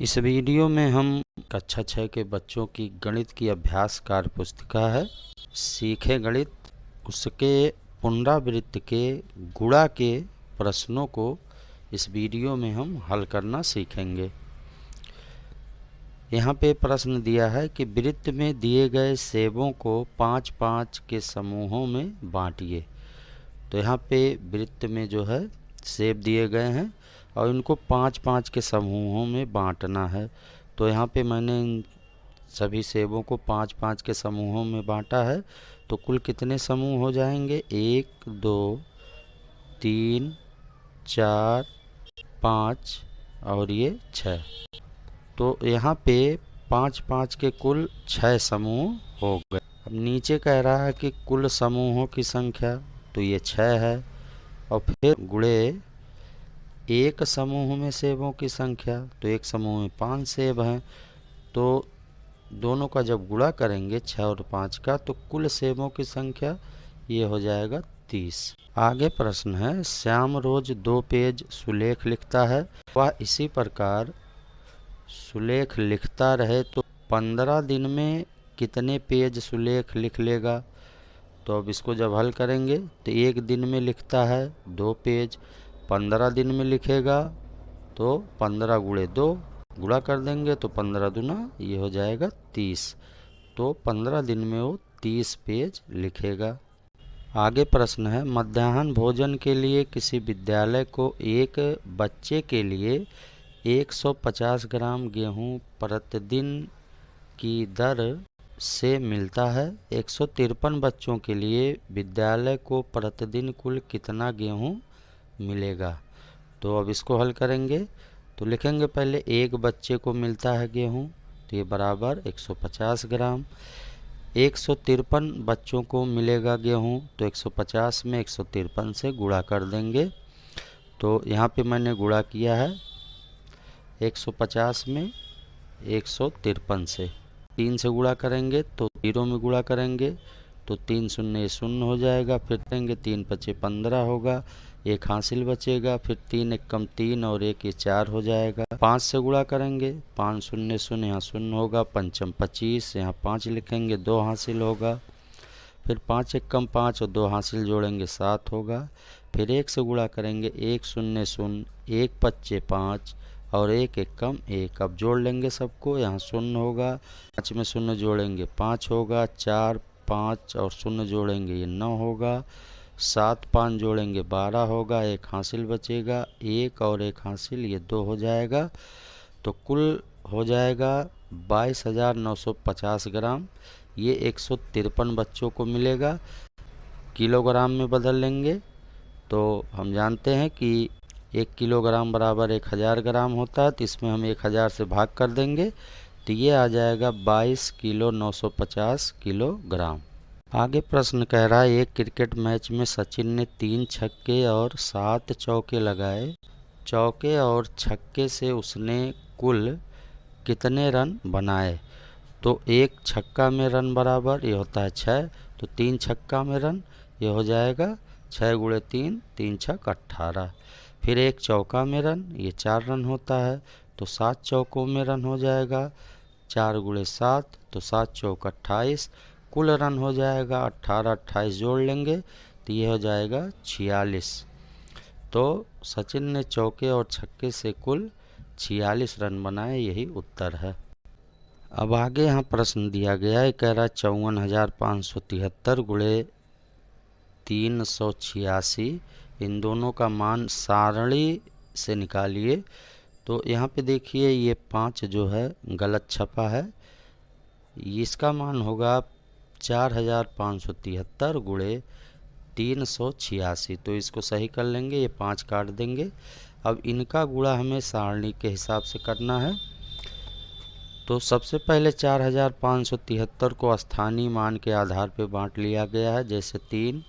इस वीडियो में हम कक्षा 6 के बच्चों की गणित की अभ्यास कार्य पुस्तिका है सीखे गणित, उसके पुनरावृत्ति के गुणा के प्रश्नों को इस वीडियो में हम हल करना सीखेंगे। यहाँ पे प्रश्न दिया है कि वृत्त में दिए गए सेबों को 5-5 के समूहों में बांटिए। तो यहाँ पे वृत्त में जो है सेब दिए गए हैं और इनको 5-5 के समूहों में बांटना है। तो यहाँ पे मैंने इन सभी सेबों को 5-5 के समूहों में बांटा है। तो कुल कितने समूह हो जाएंगे? 1, 2, 3, 4, 5 और ये 6। तो यहाँ पे 5-5 के कुल 6 समूह हो गए। अब नीचे कह रहा है कि कुल समूहों की संख्या, तो ये 6 है। और फिर गुणे एक समूह में सेबों की संख्या, तो एक समूह में 5 सेब हैं। तो दोनों का जब गुणा करेंगे 6 और 5 का, तो कुल सेबों की संख्या ये हो जाएगा 30। आगे प्रश्न है, श्याम रोज 2 पेज सुलेख लिखता है, वह इसी प्रकार सुलेख लिखता रहे तो 15 दिन में कितने पेज सुलेख लिख लेगा? तो अब इसको जब हल करेंगे तो एक दिन में लिखता है 2 पेज, 15 दिन में लिखेगा तो 15 गुणे 2 गुणा कर देंगे तो 15 दूना ये हो जाएगा 30। तो 15 दिन में वो 30 पेज लिखेगा। आगे प्रश्न है, मध्याह्न भोजन के लिए किसी विद्यालय को एक बच्चे के लिए 150 ग्राम गेहूँ प्रतिदिन की दर से मिलता है। 153 बच्चों के लिए विद्यालय को प्रतिदिन कुल कितना गेहूँ मिलेगा? तो अब इसको हल करेंगे तो लिखेंगे पहले एक बच्चे को मिलता है गेहूँ, तो ये बराबर 150 ग्राम। 153 बच्चों को मिलेगा गेहूँ, तो 150 में 153 से गुणा कर देंगे। तो यहाँ पे मैंने गुणा किया है 150 में 153 से। 3 से गुणा करेंगे तो 0 में गुणा करेंगे तो 3 शून्य शून्य हो जाएगा। फिर देंगे 3 पचे 15 होगा, एक हासिल बचेगा। फिर 3 एक कम 3 और 1 ये 4 हो जाएगा। 5 से गुणा करेंगे, 5 शून्य शून्य यहाँ शून्य होगा, पंचम 25 यहाँ 5 लिखेंगे 2 हासिल होगा। फिर 5 एक कम 5 और 2 हासिल जोड़ेंगे 7 होगा। फिर 1 से गुणा करेंगे, 1 शून्य शून्य 1 पच्चे 5 और 1 एक कम 1। अब जोड़ लेंगे सबको, यहाँ शून्य होगा, 5 में शून्य जोड़ेंगे 5 होगा, 4 5 और शून्य जोड़ेंगे ये 9 होगा, 7 5 जोड़ेंगे 12 होगा, एक हासिल बचेगा 1 और एक हासिल ये 2 हो जाएगा। तो कुल हो जाएगा 22,950 ग्राम। ये 153 बच्चों को मिलेगा। किलोग्राम में बदल लेंगे तो हम जानते हैं कि 1 किलोग्राम बराबर 1000 ग्राम होता है, तो इसमें हम 1000 से भाग कर देंगे तो ये आ जाएगा 22 किलो 950 किलोग्राम। आगे प्रश्न कह रहा है, एक क्रिकेट मैच में सचिन ने 3 छक्के और 7 चौके लगाए। चौके और छक्के से उसने कुल कितने रन बनाए? तो एक छक्का में रन बराबर ये होता है 6, तो 3 छक्का में रन ये हो जाएगा 6 गुणे 3, 3 छक 18। फिर एक चौका में रन ये 4 रन होता है, तो 7 चौकों में रन हो जाएगा 4 गुणे 7, तो 7 चौक 28। कुल रन हो जाएगा 18 28 जोड़ लेंगे तो ये हो जाएगा 46। तो सचिन ने चौके और छक्के से कुल 46 रन बनाए, यही उत्तर है। अब आगे यहाँ प्रश्न दिया गया है, कह रहा है 54,573 गुणे 386 इन दोनों का मान सारणी से निकालिए। तो यहाँ पे देखिए ये 5 जो है गलत छपा है, इसका मान होगा 4,573 गुणे 386। तो इसको सही कर लेंगे, ये 5 काट देंगे। अब इनका गुणा हमें सारणी के हिसाब से करना है। तो सबसे पहले 4,573 को स्थानीय मान के आधार पर बांट लिया गया है, जैसे 3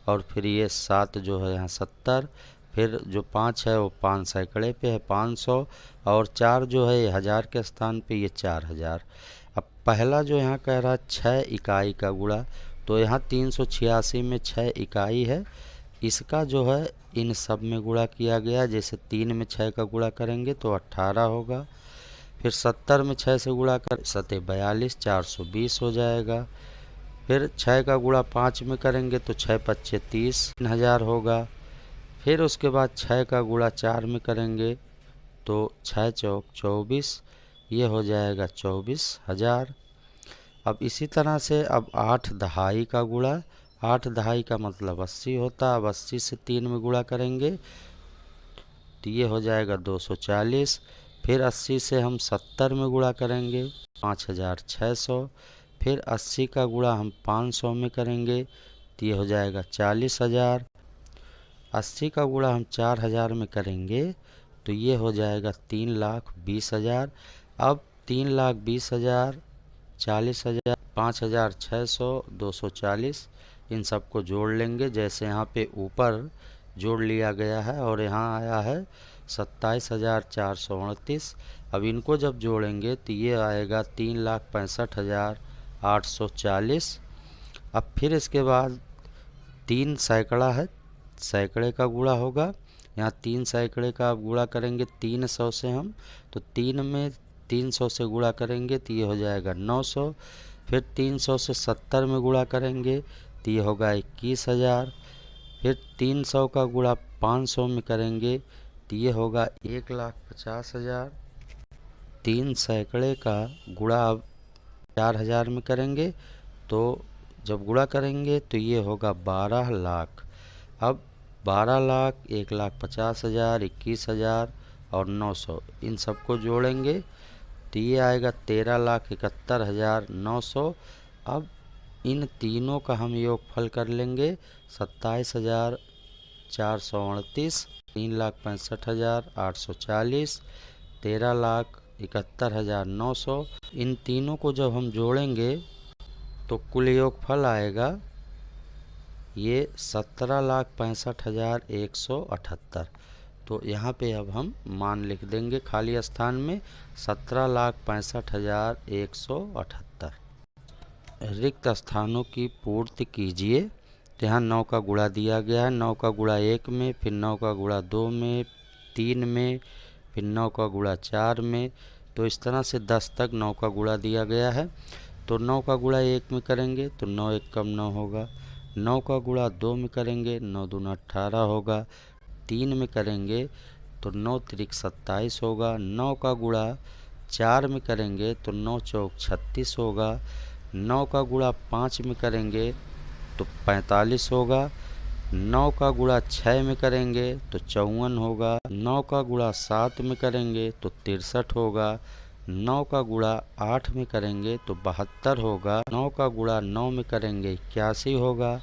और फिर ये 7 जो है यहाँ 70, फिर जो 5 है वो 5 सैकड़े पे है 500, और 4 जो है ये 1000 के स्थान पे ये 4000। अब पहला जो यहाँ कह रहा है 6 इकाई का गुणा, तो यहाँ 386 में 6 इकाई है, इसका जो है इन सब में गुणा किया गया। जैसे 3 में 6 का गुणा करेंगे तो 18 होगा, फिर 70 में 6 से गुणा कर 742 420 हो जाएगा। फिर 6 का गुणा 5 में करेंगे तो 6 पच्चे 30 3000 होगा। फिर उसके बाद 6 का गुणा 4 में करेंगे तो 6 चौक 24, ये हो जाएगा 24,000। अब इसी तरह से अब 8 दहाई का गुणा, 8 दहाई का मतलब 80 होता है। अब 80 से 3 में गुणा करेंगे तो ये हो जाएगा 240। फिर 80 से हम 70 में गुणा करेंगे 5600। फिर 80 का गुणा हम 500 में करेंगे तो ये हो जाएगा 40,000। 80 का गुणा हम 4000 में करेंगे तो ये हो जाएगा 3,20,000। अब 3,20,000, 40,000, 5,600, 240, इन सबको जोड़ लेंगे जैसे यहाँ पे ऊपर जोड़ लिया गया है और यहाँ आया है 27,438। अब इनको जब जोड़ेंगे तो ये आएगा 3,65,840। अब फिर इसके बाद 3 सैकड़ा है, सैकड़े का गुणा होगा। यहाँ 3 सैकड़े का आप गुणा करेंगे 300 से हम, तो 3 में 300 से गुणा करेंगे तो ये हो जाएगा 900। फिर 300 से 70 में गुणा करेंगे तो ये होगा 21,000। फिर 300 का गुणा 500 में करेंगे तो ये होगा 1,50,000। 3 सैकड़े का गुणा अब 4000 में करेंगे तो जब गुणा करेंगे तो ये होगा 12 लाख। अब 12 लाख, 1,50,000, 21,000 और 900, इन सबको जोड़ेंगे तो ये आएगा 13,71,900। अब इन तीनों का हम योगफल कर लेंगे 27,438, 3,65,840, 13,71,900। इन तीनों को जब हम जोड़ेंगे तो कुल योगफल आएगा ये 17,65,178। तो यहाँ पे अब हम मान लिख देंगे खाली स्थान में 17,65,178। रिक्त स्थानों की पूर्ति कीजिए। तो यहाँ 9 का गुणा दिया गया है, 9 का गुणा 1 में, फिर 9 का गुणा 2 में, 3 में, फिर 9 का गुणा 4 में। तो इस तरह से 10 तक 9 का गुणा दिया गया है। तो 9 का गुणा 1 में करेंगे तो 9 1 कम 9 होगा। 9 का गुणा 2 में करेंगे 9 दूना 18 होगा। 3 में करेंगे तो 9 त्रिक 27 होगा। 9 का गुणा 4 में करेंगे तो 9 चौक 36 होगा। 9 का गुणा 5 में करेंगे तो 45 होगा। 9 का गुणा 6 में करेंगे तो 54 होगा। 9 का गुणा 7 में करेंगे तो 63 होगा। 9 का गुणा 8 में करेंगे तो 72 होगा। 9 का गुणा 9 में करेंगे 81 होगा।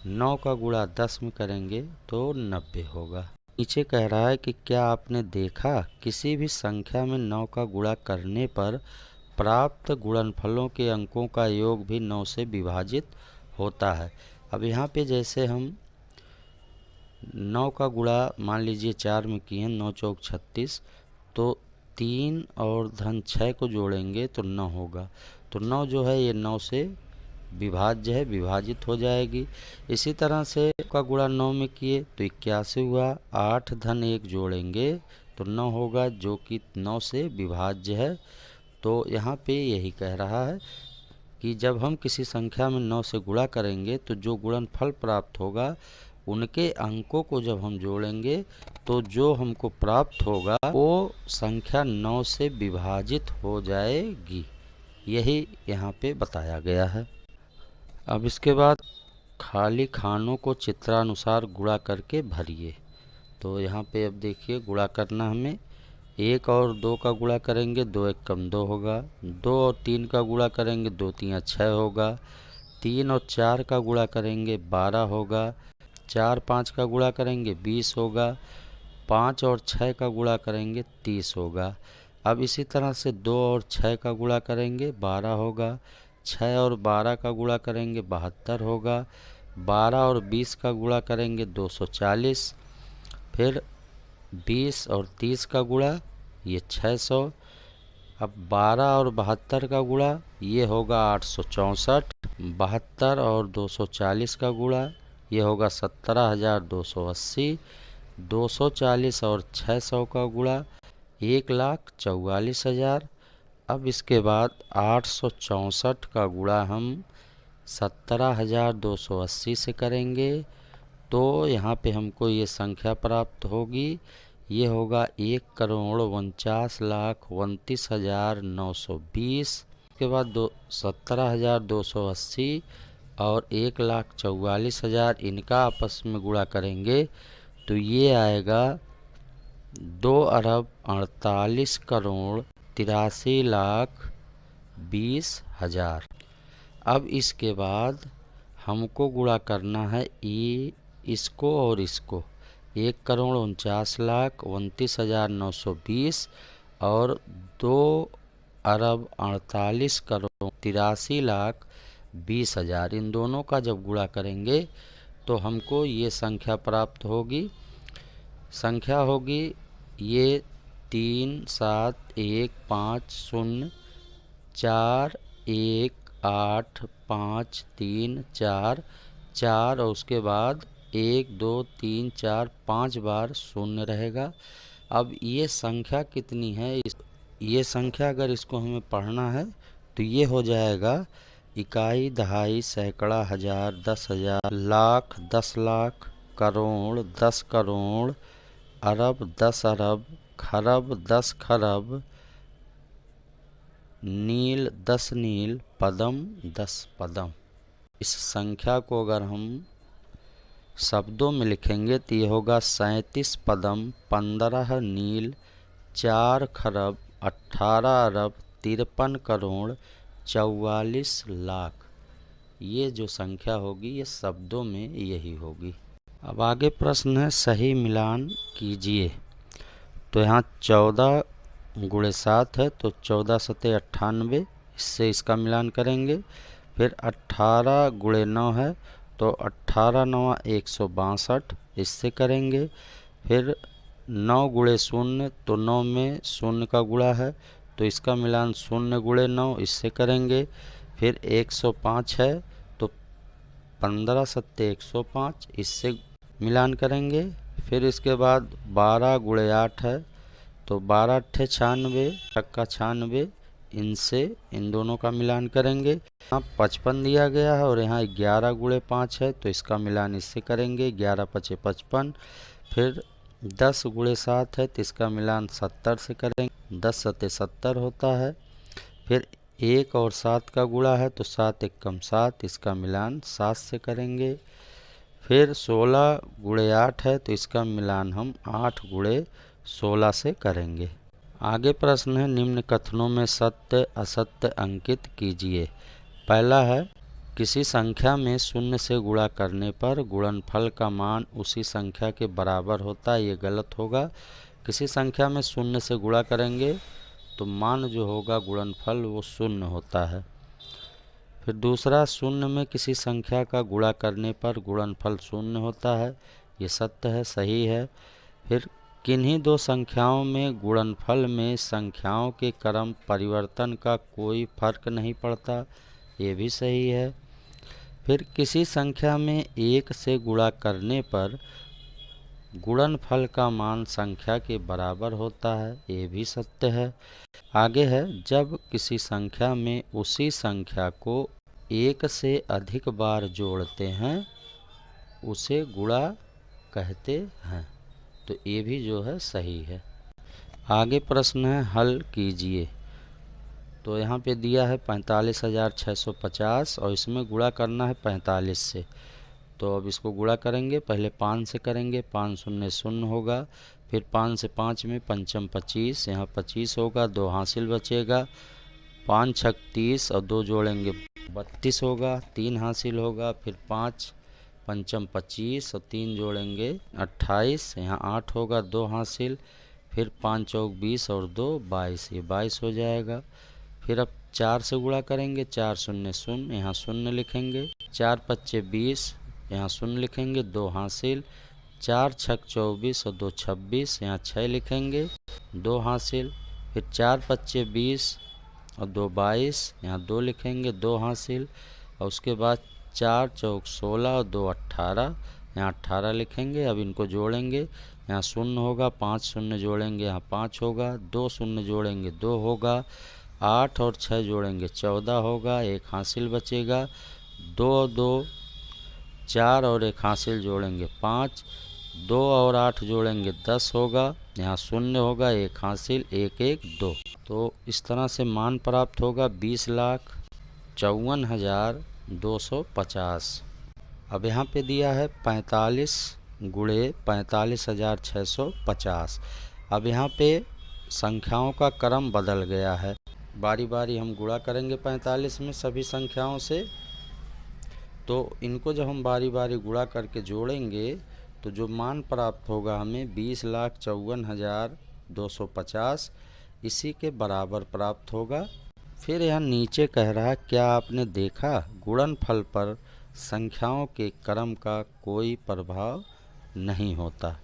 9 का गुणा 10 में करेंगे तो 90 होगा। नीचे कह रहा है कि क्या आपने देखा किसी भी संख्या में 9 का गुणा करने पर प्राप्त गुणनफलों के अंकों का योग भी 9 से विभाजित होता है। अब यहाँ पे जैसे हम 9 का गुणा मान लीजिए 4 में किए, 9 चौक 36, तो 3 और धन 6 को जोड़ेंगे तो 9 होगा। तो 9 जो है ये 9 से विभाज्य है, विभाजित हो जाएगी। इसी तरह से का गुणा 9 में किए तो 81 हुआ। 8 धन 1 जोड़ेंगे तो 9 होगा जो कि 9 से विभाज्य है। तो यहाँ पे यही कह रहा है कि जब हम किसी संख्या में 9 से गुणा करेंगे तो जो गुणनफल प्राप्त होगा उनके अंकों को जब हम जोड़ेंगे तो जो हमको प्राप्त होगा वो संख्या 9 से विभाजित हो जाएगी। यही यहाँ पे बताया गया है। अब इसके बाद खाली खानों को चित्रानुसार गुणा करके भरिए। तो यहाँ पे अब देखिए गुणा करना हमें 1 और 2 का गुणा करेंगे 2 1 कम 2 होगा। 2 और 3 का गुणा करेंगे 2 3 6 होगा। 3 और 4 का गुणा करेंगे 12 होगा। 4 5 का गुणा करेंगे 20 होगा। 5 और 6 का गुणा करेंगे 30 होगा। अब इसी तरह से 2 और 6 का गुणा करेंगे 12 होगा। 6 और 12 का गुणा करेंगे 72 होगा। 12 और 20 का गुणा करेंगे 240। फिर 20 और 30 का गुणा ये 600। अब 12 और 72 का गुणा ये होगा 864। 72 और 240 का गुणा ये होगा 17,280। 240 और 600 का गुणा 1,44,000। अब इसके बाद 864 का गुणा हम 17,280 से करेंगे तो यहाँ पे हमको ये संख्या प्राप्त होगी। ये होगा 1,49,29,20। उसके बाद 17,280 और 1,44,000 इनका आपस में गुणा करेंगे तो ये आएगा 2,48,83,20,000। अब इसके बाद हमको गुणा करना है ये इसको और इसको, 1,49,29,20 और 2,48,83,20,000 इन दोनों का जब गुणा करेंगे तो हमको ये संख्या प्राप्त होगी। संख्या होगी ये 3,7,1,5,0,0,8,5,3,4 और उसके बाद 1 2 3 4 5 बार शून्य रहेगा। अब ये संख्या कितनी है, ये संख्या अगर इसको हमें पढ़ना है तो ये हो जाएगा इकाई, दहाई, सैकड़ा, हजार, 10,000, लाख, 10 लाख, करोड़, 10 करोड़, अरब, 10 अरब, खरब, 10 खरब, नील, 10 नील, पदम, 10 पदम। इस संख्या को अगर हम शब्दों में लिखेंगे तो ये होगा 37 पदम, 15 नील, 4 खरब, 18 अरब, 53 करोड़, 44 लाख। ये जो संख्या होगी ये शब्दों में यही होगी। अब आगे प्रश्न है सही मिलान कीजिए। तो यहाँ 14 गुणे 7 है तो 14 सते 98, इससे इसका मिलान करेंगे। फिर 18 गुणे 9 है तो 18 9 162, इससे करेंगे। फिर 9 गुणे 0 तो 9 में 0 का गुणा है तो इसका मिलान 0 गुणे 9, इससे करेंगे। फिर 105 है तो 15 सत्ते 105, इससे मिलान करेंगे। फिर इसके बाद 12 गुणे 8 है तो 12 अट्ठे 96, टक्का 96, इनसे इन दोनों का मिलान करेंगे। यहाँ 55 दिया गया है और यहाँ 11 गुणे 5 है तो इसका मिलान इससे करेंगे, 11 पचे 55। फिर 10 गुणे 7 है तो इसका मिलान 70 से करेंगे, 10 सते 70 होता है। फिर 1 और 7 का गुणा है तो 7 एकम 7, इसका मिलान 7 से करेंगे। फिर 16 गुणे 8 है तो इसका मिलान हम 8 गुणे 16 से करेंगे। आगे प्रश्न है निम्न कथनों में सत्य असत्य अंकित कीजिए। पहला है किसी संख्या में शून्य से गुणा करने पर गुणनफल का मान उसी संख्या के बराबर होता है, ये गलत होगा। किसी संख्या में शून्य से गुणा करेंगे तो मान जो होगा गुणनफल वो शून्य होता है। फिर दूसरा, शून्य में किसी संख्या का गुणा करने पर गुणनफल शून्य होता है, ये सत्य है, सही है। फिर किन्हीं दो संख्याओं में गुणनफल में संख्याओं के क्रम परिवर्तन का कोई फर्क नहीं पड़ता, ये भी सही है। फिर किसी संख्या में 1 से गुणा करने पर गुणनफल का मान संख्या के बराबर होता है, ये भी सत्य है। आगे है जब किसी संख्या में उसी संख्या को 1 से अधिक बार जोड़ते हैं उसे गुणा कहते हैं, तो ये भी जो है सही है। आगे प्रश्न है हल कीजिए। तो यहाँ पे दिया है 45,650 और इसमें गुणा करना है 45 से। तो अब इसको गुणा करेंगे, पहले 5 से करेंगे, 5 शून्य शून्य होगा। फिर 5 से 5 में पंचम 25, यहाँ 25 होगा, 2 हासिल बचेगा। 5 छक 30 और 2 जोड़ेंगे 32 होगा, 3 हासिल होगा। फिर 5 पंचम 25 और 3 जोड़ेंगे 28, यहाँ 8 होगा, 2 हासिल। फिर 5 चौक 20 और 2 22, ये 22 हो जाएगा। फिर अब 4 से गुणा करेंगे, 4 शून्य शून्य, यहाँ शून्य लिखेंगे। 4 पच्चे 20, यहाँ शून्य लिखेंगे, 2 हासिल। 4 छक 24 और 2 26, यहाँ 6 लिखेंगे, 2 हासिल। फिर 4 पच्चे 20 और 2 22, यहाँ 2 लिखेंगे, 2 हासिल। और उसके बाद 4 चौक 16 और 2 18, यहाँ 18 लिखेंगे। अब इनको जोड़ेंगे, यहाँ शून्य होगा, 5 शून्य जोड़ेंगे, यहाँ 5 होगा, 2 शून्य जोड़ेंगे 2 होगा, 8 और 6 जोड़ेंगे 14 होगा, 1 हासिल बचेगा, 2 2 4 और 1 हासिल जोड़ेंगे 5, 2 और 8 जोड़ेंगे 10 होगा, यहाँ शून्य होगा, 1 हासिल 1 1 2। तो इस तरह से मान प्राप्त होगा 20,54,250। अब यहाँ पे दिया है 45 गुणे 45,650। अब यहाँ पे संख्याओं का क्रम बदल गया है। बारी बारी हम गुणा करेंगे 45 में सभी संख्याओं से। तो इनको जब हम बारी बारी गुणा करके जोड़ेंगे तो जो मान प्राप्त होगा हमें 20,54,250 इसी के बराबर प्राप्त होगा। फिर यहाँ नीचे कह रहा है, क्या आपने देखा गुणनफल पर संख्याओं के क्रम का कोई प्रभाव नहीं होता।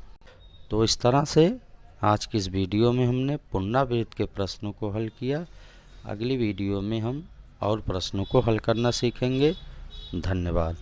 तो इस तरह से आज की इस वीडियो में हमने पुनरावृत्त के प्रश्नों को हल किया। अगली वीडियो में हम और प्रश्नों को हल करना सीखेंगे। धन्यवाद।